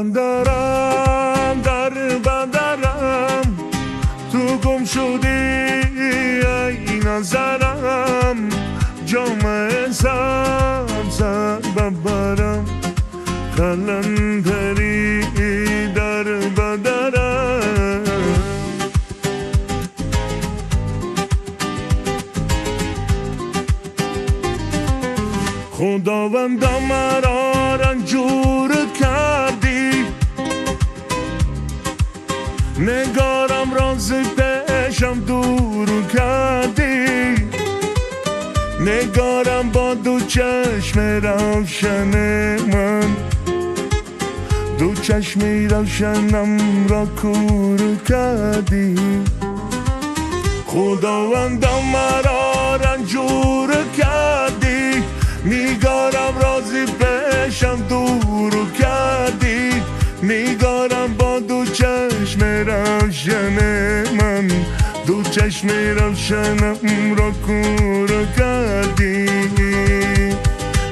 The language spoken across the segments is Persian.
قلندرم در بدرم تو گم شدی ای نظرم جامعه سبزت ببرم قلندری در بدرم خداوندم مرا رنجور کردی نگارم راز پیشم دور کردی نگارم با دو چشم روشن من دو چشم روشنم را کور کردی خداوندم مرا رنجور کردی نگارم رازی پیشم دور کردی نگارم با دو چشم روشن من دو چشم روشنم را کور کردی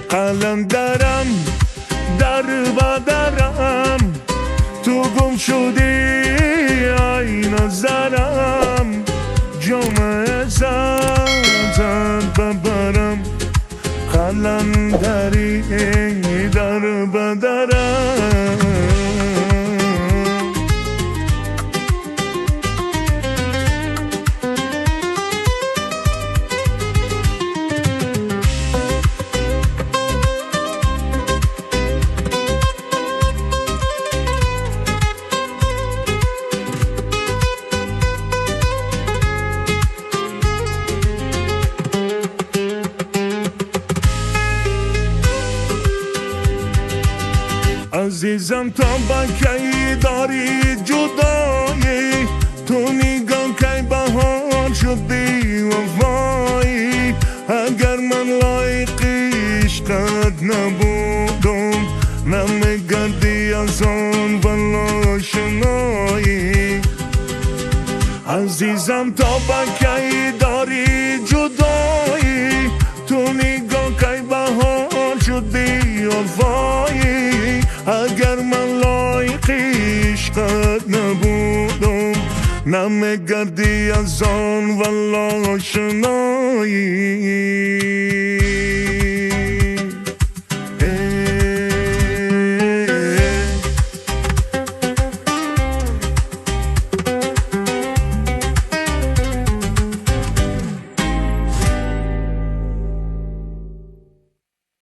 قلندرم در بدرم تو گم شدی ای نظرم جامعه سبزت ببرم قلندری در بدرم عزیزم تا با کی داری جدایی تو نگاه کی بهار شدی وفایی اگر من لایق عشقت نبودم نمیگردی از آن بلا شنایی عزیزم تا با کی داری جدایی تو نگاه کی بهار شدی وفایی اگر من لایق عشقت نبودم نمیگردی از آن والله آشنایی